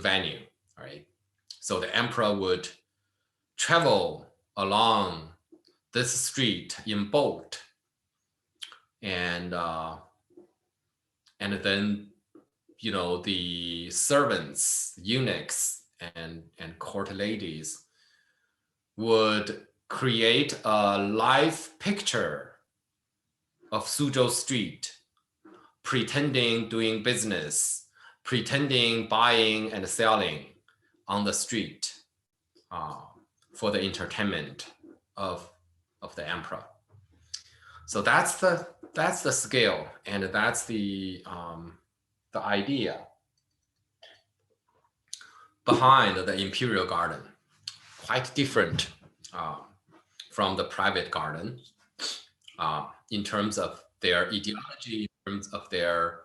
venue, right? So the emperor would travel along this street in boat, and then, you know, the servants, eunuchs, and court ladies would create a live picture of Suzhou Street, pretending doing business, pretending buying and selling on the street for the entertainment of the emperor. So that's the scale, and that's the idea behind the imperial garden. Quite different from the private garden in terms of their ideology, in terms of their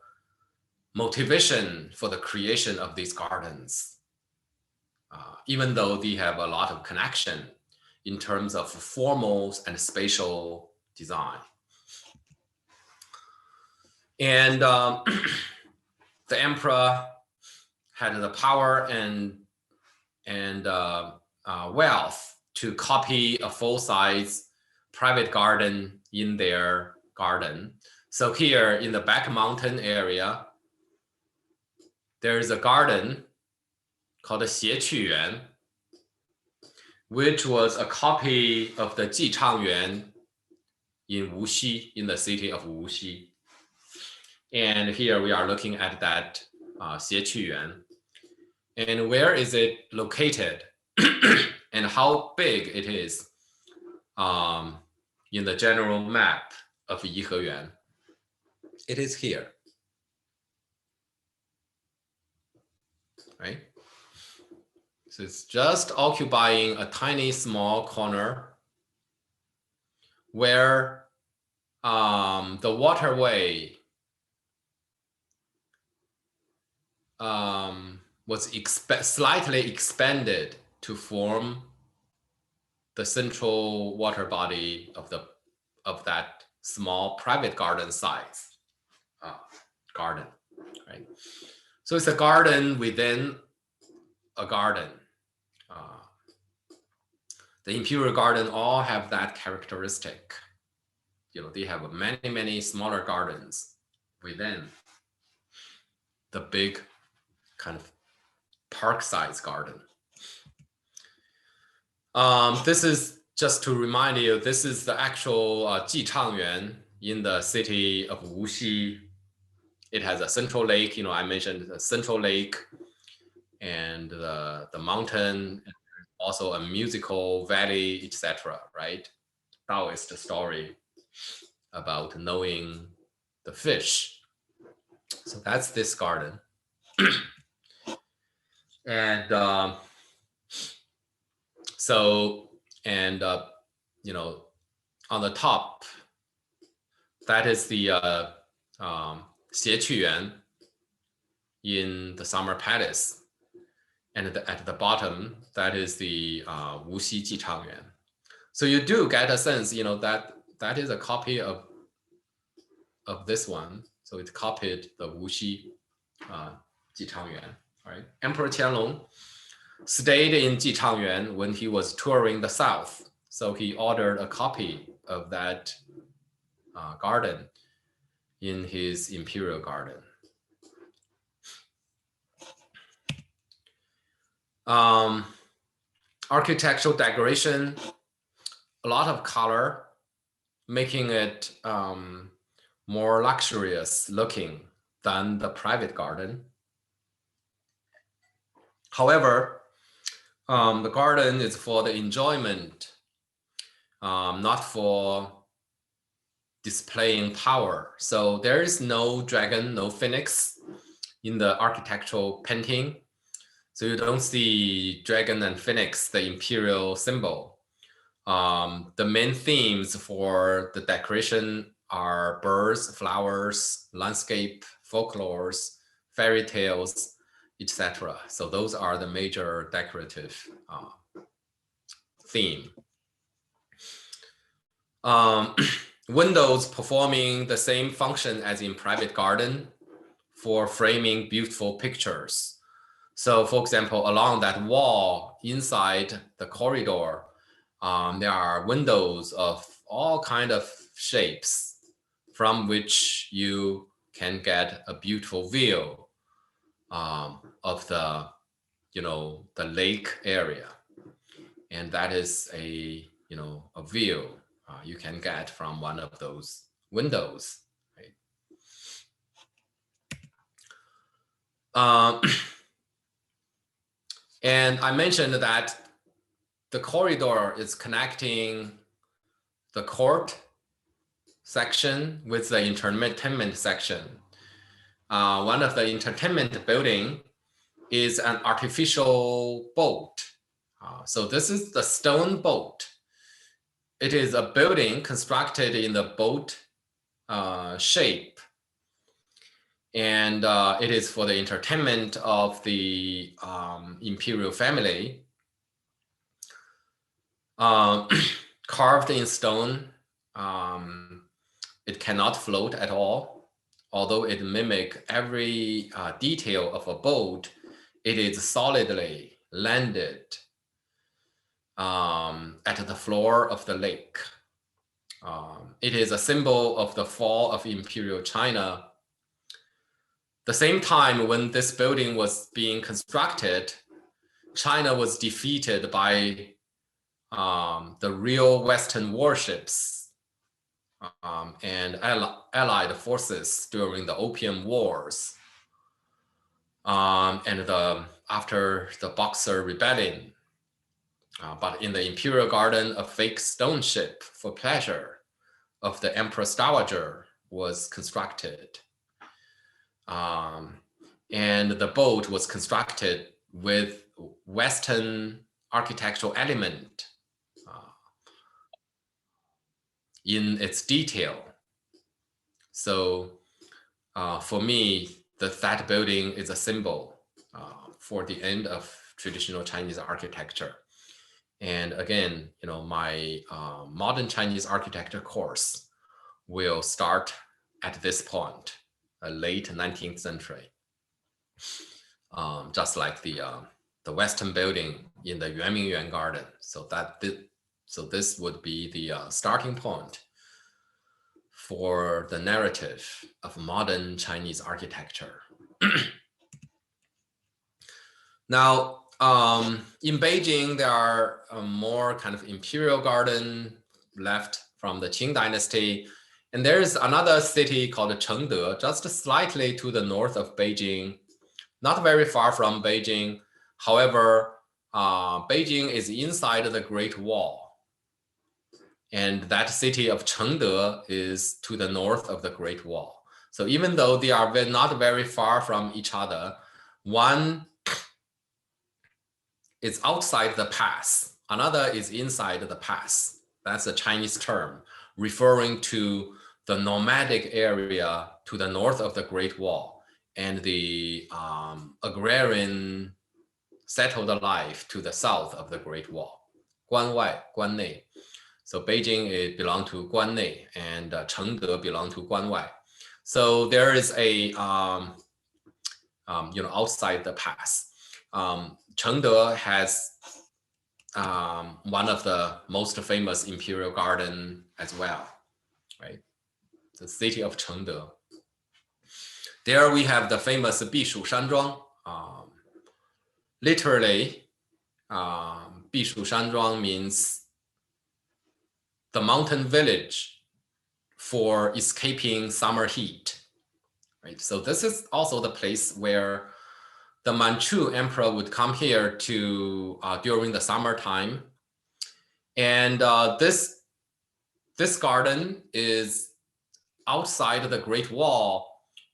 motivation for the creation of these gardens, even though they have a lot of connection in terms of formal and spatial design. And the emperor had the power and wealth to copy a full-size private garden in their garden. So here in the back mountain area, there is a garden called the Xie which was a copy of the Jichang in Wuxi, in the city of Wuxi. And here we are looking at that Xie. And where is it located and how big it is in the general map of Yiheyuan? It is here, right? So it's just occupying a tiny small corner where the waterway was slightly expanded to form the central water body of that small private garden size garden, right? So it's a garden within a garden. The imperial garden all have that characteristic. You know, they have many smaller gardens within the big kind of park-sized garden. This is just to remind you, this is the actual Jichang in the city of Wuxi. It has a central lake, I mentioned the central lake and the mountain, also a musical valley, etc. Right? Taoist story about knowing the fish. So that's this garden. And on the top, that is the Xie in the Summer Palace. And at the bottom, that is the Wuxi Jichang. So you do get a sense, that is a copy of this one. So it copied the Wuxi Jichang. Right? Emperor Qianlong stayed in Jichang when he was touring the south. So he ordered a copy of that garden in his imperial garden. Architectural decoration, a lot of color, making it more luxurious looking than the private garden. However, the garden is for the enjoyment, not for displaying power. So there is no dragon, no phoenix in the architectural painting. So you don't see dragon and phoenix, the imperial symbol. The main themes for the decoration are birds, flowers, landscape, folklores, fairy tales, etc. So those are the major decorative theme. Windows performing the same function as in private garden for framing beautiful pictures. So for example, along that wall inside the corridor, there are windows of all kinds of shapes from which you can get a beautiful view of the, the lake area. And that is a view you can get from one of those windows. Right? And I mentioned that the corridor is connecting the court section with the entertainment section. One of the entertainment building is an artificial boat. So this is the stone boat. It is a building constructed in the boat shape. And it is for the entertainment of the imperial family. Carved in stone, it cannot float at all. Although it mimics every detail of a boat, it is solidly landed at the floor of the lake. It is a symbol of the fall of imperial China. The same time when this building was being constructed, China was defeated by the real Western warships and allied forces during the Opium Wars and after the Boxer Rebellion. But in the Imperial Garden, a fake stone ship for pleasure of the Empress Dowager was constructed. And the boat was constructed with Western architectural element in its detail. So for me, that building is a symbol for the end of traditional Chinese architecture. And again, my modern Chinese architecture course will start at this point, late 19th century. Just like the Western building in the Yuanmingyuan Garden. So this would be the starting point for the narrative of modern Chinese architecture. Now, in Beijing, there are more kind of imperial garden left from the Qing dynasty. And there's another city called Chengdu, just slightly to the north of Beijing, not very far from Beijing. However, Beijing is inside the Great Wall. And that city of Chengdu is to the north of the Great Wall. So even though they are not very far from each other, one is outside the pass, another is inside the pass. That's a Chinese term referring to the nomadic area to the north of the Great Wall and the agrarian settled life to the south of the Great Wall. 关外, 关内. So Beijing belongs to 关内, and Chengdu belongs to 关外. So there is a outside the pass. Chengdu has one of the most famous imperial garden as well, right? The city of Chengdu. There we have the famous Shuishan Yu. Literally, Shuishan Yu means the mountain village for escaping summer heat, right? So this is also the place where the Manchu emperor would come here to during the summertime. And this garden is outside the Great Wall,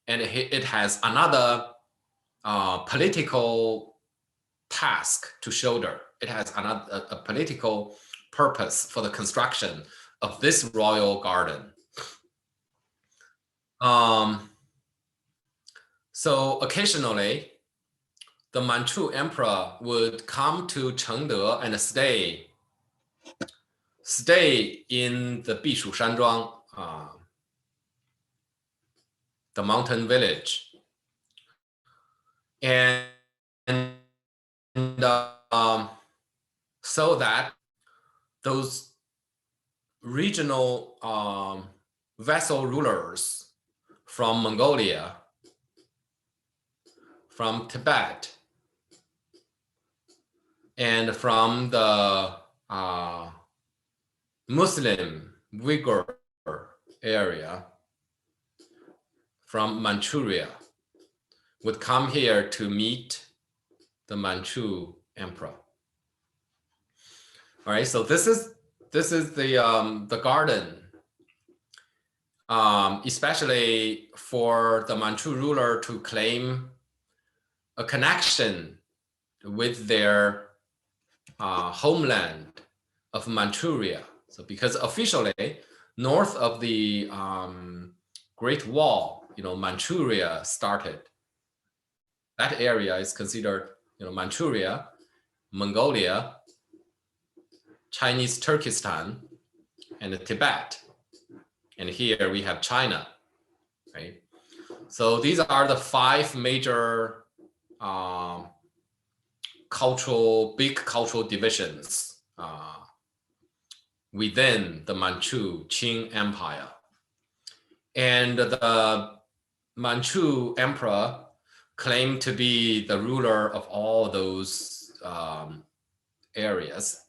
and it has another political task to shoulder. It has a political purpose for the construction of this royal garden. So occasionally, the Manchu emperor would come to Chengdu and stay in the Shuishan Yu, the mountain village, and so that those regional vassal rulers from Mongolia, from Tibet, and from the Muslim Uyghur area, from Manchuria, would come here to meet the Manchu emperor. All right, so this is the garden, especially for the Manchu ruler to claim a connection with their homeland of Manchuria. So because officially north of the Great Wall, Manchuria started. That area is considered, Manchuria, Mongolia, Chinese Turkestan, and Tibet. And here we have China, right? So these are the 5 major big cultural divisions within the Manchu Qing Empire. And the Manchu emperor claimed to be the ruler of all those areas.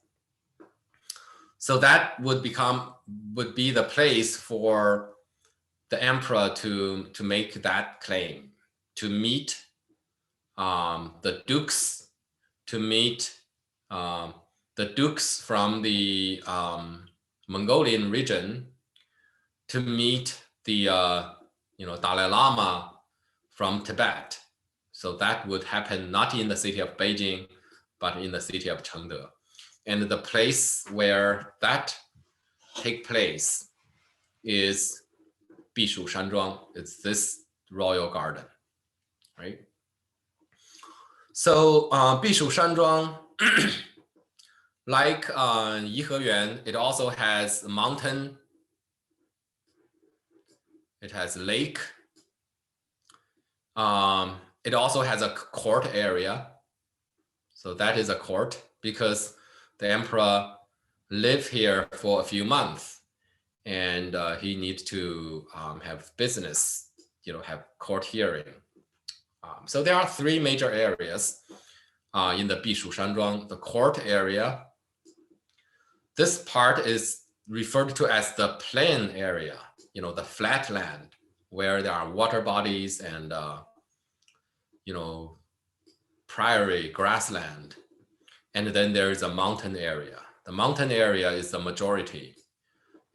So that would be the place for the emperor to make that claim, to meet the dukes, to meet the dukes from the Mongolian region, to meet the Dalai Lama from Tibet. So that would happen not in the city of Beijing, but in the city of Chengdu. And the place where that take place is Shuishan Yu. It's this royal garden, right? So Shuishan Yu, like Yiheyuan, it also has a mountain. It has a lake. It also has a court area. So that is a court because the emperor lived here for a few months. and he needs to have business, have court hearing. So there are three major areas in the Bishu Shanzhuang. The court area, this part is referred to as the plain area, the flat land where there are water bodies and, prairie, grassland. And then there is a mountain area. The mountain area is the majority,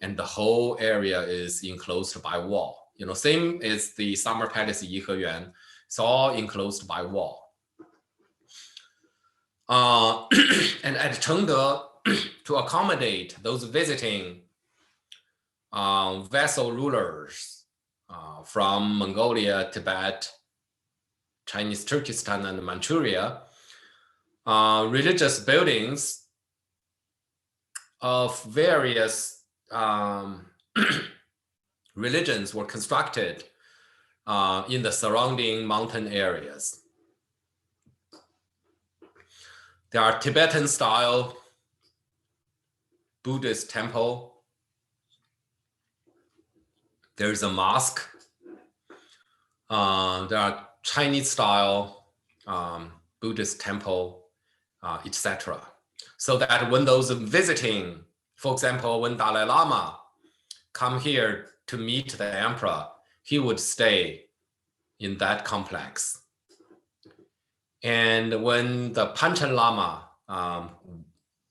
and the whole area is enclosed by wall. Same as the Summer Palace Yiheyuan, it's all enclosed by wall. And at Chengdu, to accommodate those visiting vassal rulers from Mongolia, Tibet, Chinese Turkestan, and Manchuria, religious buildings of various religions were constructed in the surrounding mountain areas. There are Tibetan style Buddhist temple. There is a mosque. There are Chinese style Buddhist temple, etc. So that when those visiting, for example, when Dalai Lama come here to meet the emperor, he would stay in that complex. And when the Panchen Lama,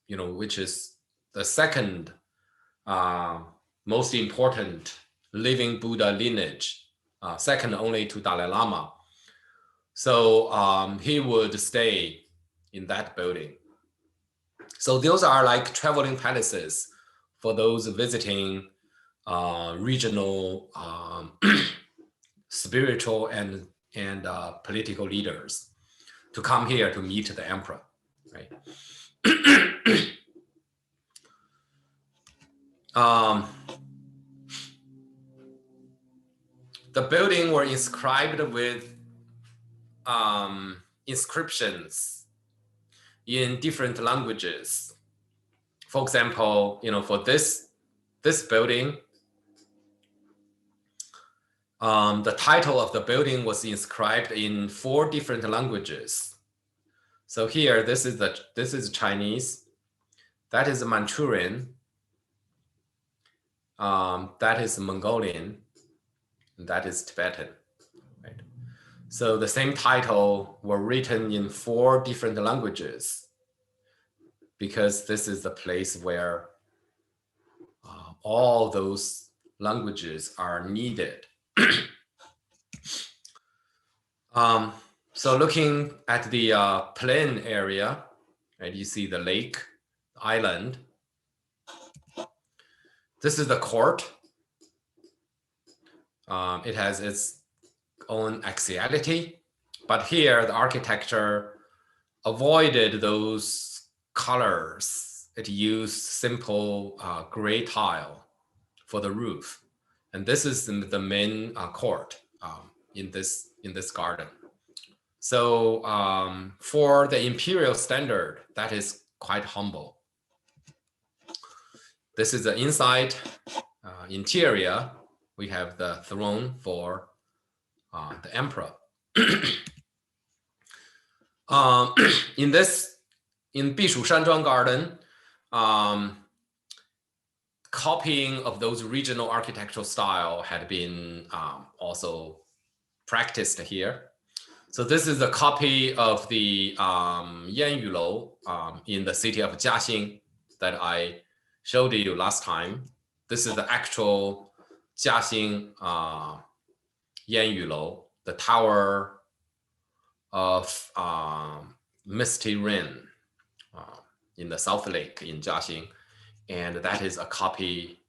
which is the second most important living Buddha lineage, second only to Dalai Lama, so he would stay in that building. So those are like traveling palaces for those visiting regional spiritual and political leaders to come here to meet the emperor, right? The building were inscribed with inscriptions in different languages. For example, for this building, the title of the building was inscribed in 4 different languages. So here, this is Chinese, that is Manchurian, that is Mongolian, and that is Tibetan, right? So the same title were written in 4 different languages because this is the place where all those languages are needed. So looking at the plain area, and you see the lake, island. This is the court. It has its own axiality, but here the architecture avoided those colors. It used simple gray tile for the roof. And this is the main court in this garden. So for the imperial standard, that is quite humble. This is the inside interior. We have the throne for the emperor. In Bishu Shanzhuang Garden, copying of those regional architectural style had been also practiced here. So this is a copy of the Yanyu Lou in the city of Jiaxing that I showed you last time. This is the actual Jiaxing Yanyu Lou, the tower of Misty Rain in the South Lake in Jiaxing. And that is a copy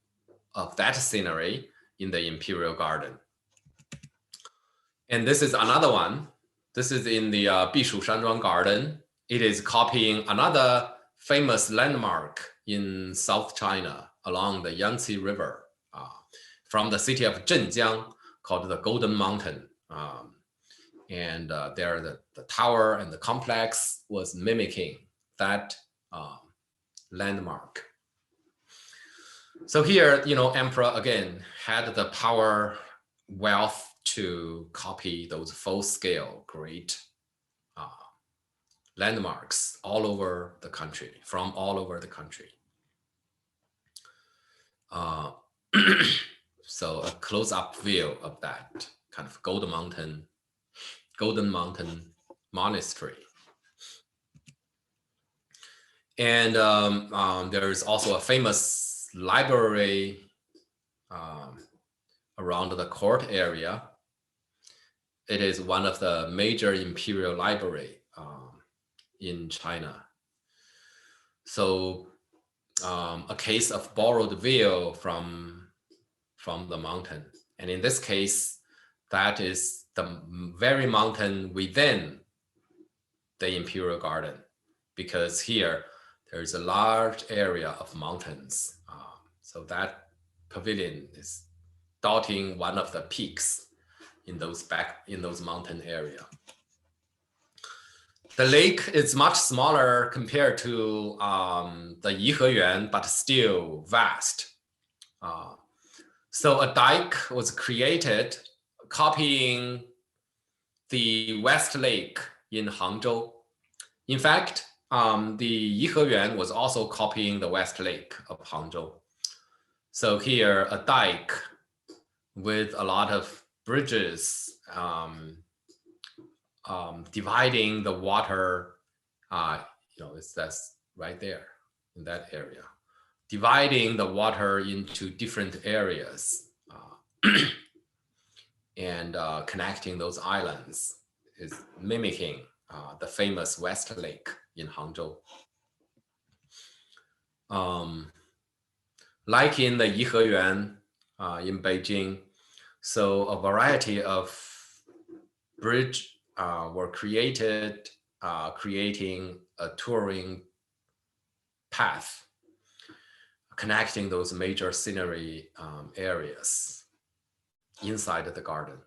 of that scenery in the Imperial Garden. And this is another one. This is in the Bishu Shanzhuang Garden. It is copying another famous landmark in South China along the Yangtze River from the city of Zhenjiang called the Golden Mountain. And there the tower and the complex was mimicking that landmark. So here, emperor again had the power, wealth to copy those full-scale great landmarks all over the country, from all over the country. So a close-up view of that kind of Golden Mountain Monastery. And there is also a famous library around the court area. It is one of the major imperial library in China. So a case of borrowed view from the mountain. And in this case, that is the very mountain within the Imperial Garden, because here there's a large area of mountains. So that pavilion is dotting one of the peaks in those mountain area. The lake is much smaller compared to the Yiheyuan, but still vast. So a dike was created copying the West Lake in Hangzhou. In fact, the Yiheyuan was also copying the West Lake of Hangzhou. So here, a dike with a lot of bridges dividing the water, that's right there in that area, dividing the water into different areas and connecting those islands is mimicking the famous West Lake in Hangzhou. Like in the Yiheyuan in Beijing, so a variety of bridge were created, creating a touring path, connecting those major scenery areas inside the garden.